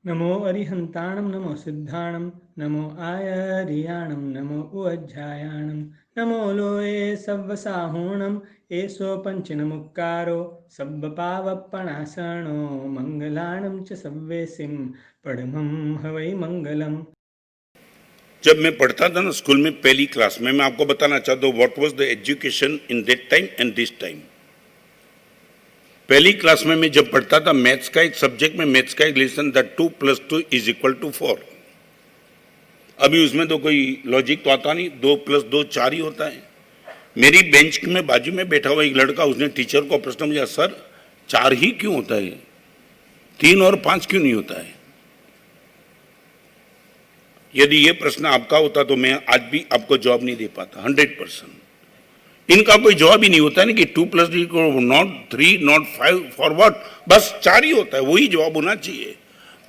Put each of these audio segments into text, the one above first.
नमो अरिहंताणं नमो सिद्धाणं नमो आयर्याणं नमो उज्जायाणं नमो लोये सव्वसाहोणं एषो पञ्चनमुक्कारो सब्बपावप्पणासनो मंगलाणं च सव्वेसिं पडमं हवै मंगलम्। जब मैं पढ़ता था ना स्कूल में पहली क्लास में, मैं आपको बताना चाहता हूँ what was the education in that time and this time. पहली क्लास में मैं जब पढ़ता था मैथ्स का एक सब्जेक्ट में, मैथ्स का एक लेसन था 2 + 2 = 4। अभी उसमें तो कोई लॉजिक तो आता नहीं, 2 + 2 4 ही होता है। मेरी बेंच में बाजू में बैठा हुआ एक लड़का, उसने टीचर को प्रश्न पूछा, सर 4 ही क्यों होता है, 3 और 5 क्यों नहीं होता है? यदि ये प्रश्न आपका होता तो मैं आज भी आपको जवाब नहीं दे पाता 100%। इनका कोई जवाब ही नहीं होता है कि 2 + 2 को नॉट 3 नॉट 5 फॉरवर्ड, बस 4 ही होता है, वही जवाब होना चाहिए।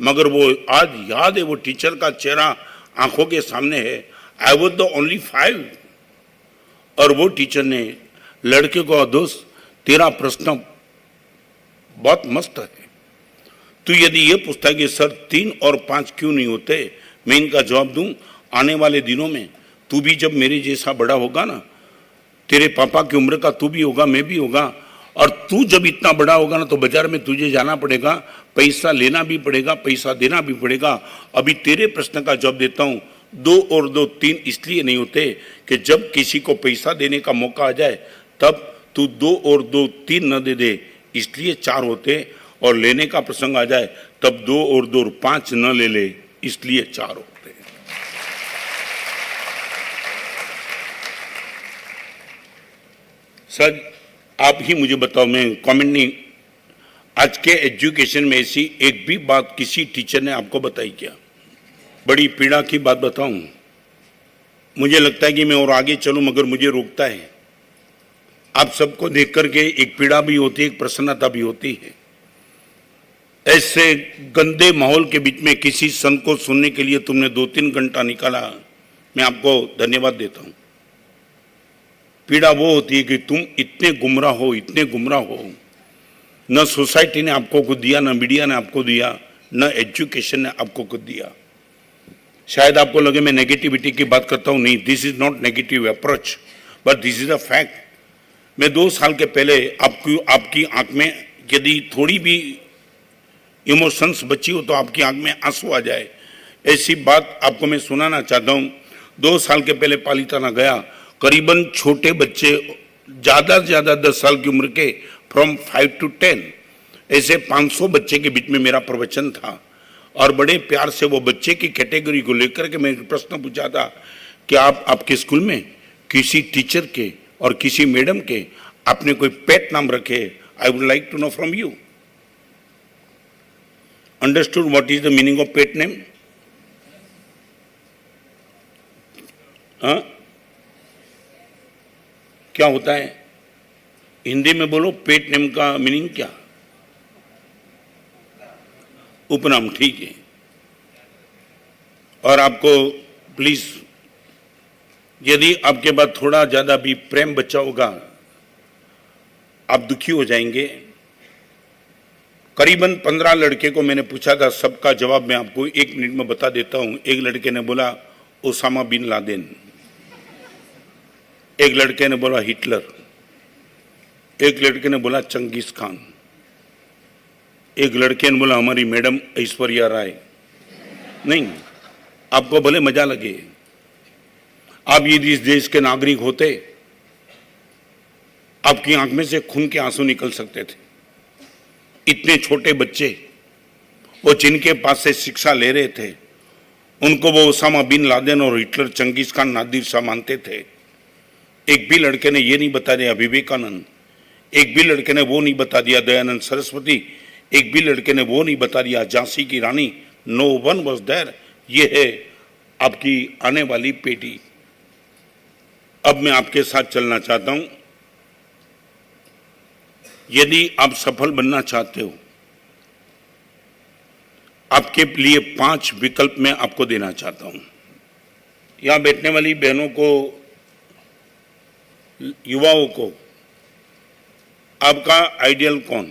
मगर वो आज याद है, वो टीचर का चेहरा आंखों के सामने है, आई वाज द ओनली 5। और वो टीचर ने लड़के को, दोस्त तेरा प्रश्न बहुत मस्त है, तू यदि ये पूछता है कि सर 3 और 5 क्यों नहीं होते, मैं इनका जवाब दूं, आने वाले दिनों में तू भी जब मेरे जैसा बड़ा होगा ना, तेरे पापा की उम्र का तू भी होगा, मैं भी होगा, और तू जब इतना बड़ा होगा ना तो बाजार में तुझे जाना पड़ेगा, पैसा लेना भी पड़ेगा, पैसा देना भी पड़ेगा। अभी तेरे प्रश्न का जवाब देता हूं, 2 और 2 3 इसलिए नहीं होते कि जब किसी को पैसा देने का मौका आ जाए तब तू 2 और 2 3 न दे दे, इसलिए 4 होते, और लेने का प्रसंग आ जाए तब 2 और 2 5 न ले ले, इसलिए 4 होते हैं। सर आप ही मुझे बताओ, मैं कमेंट नहीं, आज के एजुकेशन में ऐसी एक भी बात किसी टीचर ने आपको बताई क्या? बड़ी पीड़ा की बात बताऊं, मुझे लगता है कि मैं और आगे चलूं मगर मुझे रोकता है। आप सबको देख करके एक पीड़ा भी होती है, एक प्रसन्नता भी होती है। ऐसे गंदे माहौल के बीच में किसी संत को सुनने के लिए तुमने 2-3 घंटा निकाला, मैं आपको धन्यवाद देता हूं। पीड़ा वो होती है कि तुम इतने गुमराह हो, इतने गुमराह हो, न सोसाइटी ने आपको कुछ दिया, न मीडिया ने आपको दिया, न एजुकेशन ने आपको कुछ दिया। शायद आपको लगे मैं नेगेटिविटी की बात करता हूं, नहीं, this is not negative approach, but this is a fact. मैं 2 साल के पहले आपकी आंख में यदि थोड़ी भी इमोशंस बची हो तो आपकी आंख में आंसू आ जाए, ऐसी बात आपको मैं सुनाना चाहता हूं। 2 साल के पहले पालीताना गया, करीबन छोटे बच्चे, ज़्यादा से ज़्यादा 10 साल की उम्र के, फ्रॉम 5 to 10, ऐसे 500 बच्चे के बीच में मेरा प्रवचन था। और बड़े प्यार से वो बच्चे की कैटेगरी को लेकर के मैं प्रश्न पूछा था कि आप आपके स्कूल में किसी टीचर के और किसी मैडम के आपने कोई पेट नाम रखे? I would like to know from you. Understood what is the meaning of pet name? हाँ, क्या होता है हिंदी में बोलो, पेट नेम का मीनिंग क्या? उपनाम, ठीक है। और आपको प्लीज, यदि आपके पास थोड़ा ज्यादा भी प्रेम बचा होगा, आप दुखी हो जाएंगे। करीबन 15 लड़के को मैंने पूछा था, सबका जवाब मैं आपको 1 मिनट में बता देता हूं। एक लड़के ने बोला ओसामा बिन लादेन, एक लड़के ने बोला हिटलर, एक लड़के ने बोला चंगेज खान, एक लड़के ने बोला हमारी मैडम ऐश्वर्या राय। नहीं, आपको भले मजा लगे, आप यदि इस देश के नागरिक होते, आपकी आंख में से खून के आंसू निकल सकते थे। इतने छोटे बच्चे, वो जिनके पास से शिक्षा ले रहे थे, उनको वो ओसामा बिन लादेन और Hitler, Genghis Khan, Nadir Shah मानते थे। एक भी लड़के ने ये नहीं बता दिया विवेकानंद, एक भी लड़के ने वो नहीं बता दिया दयानंद सरस्वती, एक भी लड़के ने वो नहीं बता दिया झांसी की रानी। No one was there. ये है आपकी आने वाली पीढ़ी। अब मैं आपके साथ चलना चाहता हूं। यदि आप सफल बनना चाहते हो, आपके लिए 5 विकल्प मैं आपको देना चाहता हूं। यहां बैठने वाली बहनों को, युवाओं को, आपका आइडियल कौन?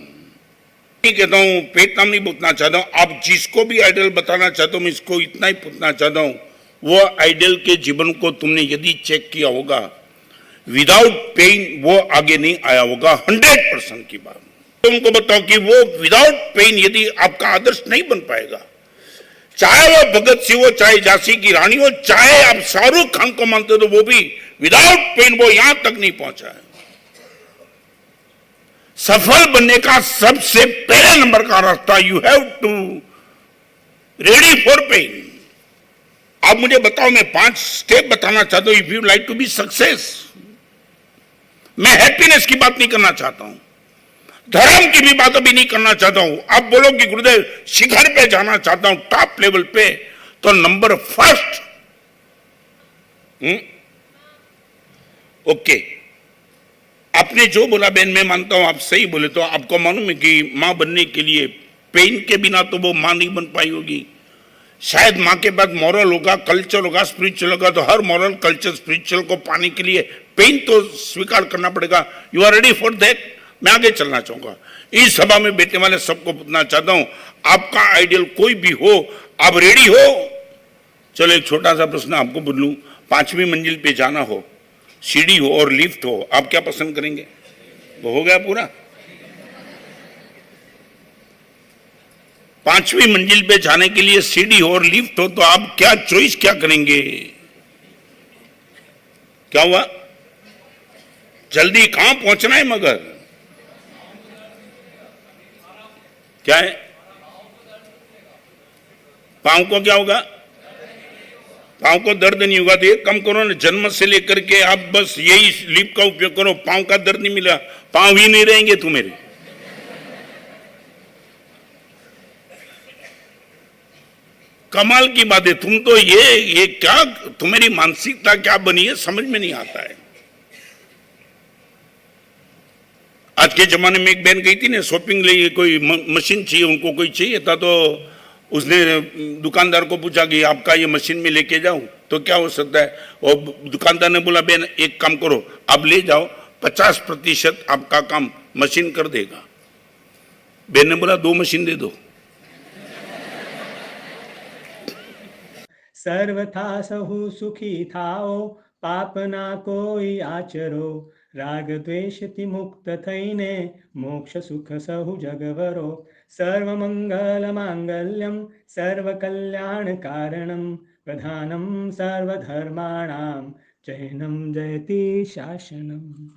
नहीं कहता हूं, पेट नाम नहीं पूछना चाहता हूं, आप जिसको भी आइडियल बताना चाहता हूं, मैं इसको इतना ही पूछना चाहता हूं, वो आइडियल के जीवन को तुमने यदि चेक किया होगा, विदाउट पेन वो आगे नहीं आया होगा, 100% की बात। तो उनको बताओ कि वो विदाउट पेन यदि आपका आदर्श नहीं बन पाएगा, चाहे वो भगत सिंह हो, चाहे झांसी की रानी हो, चाहे आप शाहरुख खान को मानते हो, तो वो भी विदाउट पेन वो यहां तक नहीं पहुंचा है। सफल बनने का सबसे पहले नंबर का रास्ता, you have to ready for pain. आप मुझे बताओ, मैं 5 स्टेप बताना चाहता हूं, if you like to be success. मैं हैप्पीनेस की बात नहीं करना चाहता हूं, धर्म की भी बात अभी नहीं करना चाहता हूं। आप बोलो कि गुरुदेव शिखर पे जाना चाहता हूं, टॉप लेवल पे, तो नंबर फर्स्ट, ओके, आपने जो बोला बहन, मैं मानता हूं आप सही बोले। तो आपको मालूम है कि मां बनने के लिए पेन के बिना तो वो मां नहीं बन पाई होगी। शायद मां के बाद मॉरल होगा, कल्चर होगा, स्पिरिचुअल होगा, तो हर मॉरल कल्चर स्पिरिचुअल को पाने के लिए पेन तो स्वीकार करना पड़ेगा। You are ready for that? मैं आगे चलना चाहूंगा। इस सभा में बैठने वाले सबको पूछना चाहता हूं, आपका आइडियल कोई भी हो, आप रेडी हो? चलो एक छोटा सा प्रश्न आपको बोलूं, 5वीं मंजिल पे जाना हो, सीढ़ी हो और लिफ्ट हो, आप क्या पसंद करेंगे? वो हो गया पूरा। 5वीं मंजिल पे जाने के लिए सीढ़ी हो और लिफ्ट हो, तो आप क्या चॉइस क्या करेंगे? क्या हुआ? जल्दी कहां पहुंचना है? मगर क्या है? पांव को क्या होगा? पांव को दर्द नहीं होगा। तो ये कम करो ना, जन्म से लेकर के आप बस यही लिप का उपयोग करो, पांव का दर्द नहीं मिला, पांव ही नहीं रहेंगे तुम्हारे। कमाल की बात है। तुम तो ये क्या, तुम्हारी मानसिकता क्या बनी है, समझ में नहीं आता है। आज के जमाने में एक बहन गई थी ना शॉपिंग लिए, कोई मशीन चाहिए उनको, कोई चाहिए था, तो उसने दुकानदार को पूछा कि आपका ये मशीन में लेके जाऊं तो क्या हो सकता है? और दुकानदार ने बोला, बहन एक काम करो, आप ले जाओ, 50% आपका काम मशीन कर देगा। बहन ने बोला 2 मशीन दे दो। सर्वथा सहु सुखी थाओ, पाप ना कोई आचरो, राग द्वेषति मुक्त थईने, मोक्ष सुख सहु जगवरो। सर्वमंगल मांगल्यम सर्व कल्याण कारणम, प्रधानम सर्वधर्माणाम, जैनम जयति शासनम।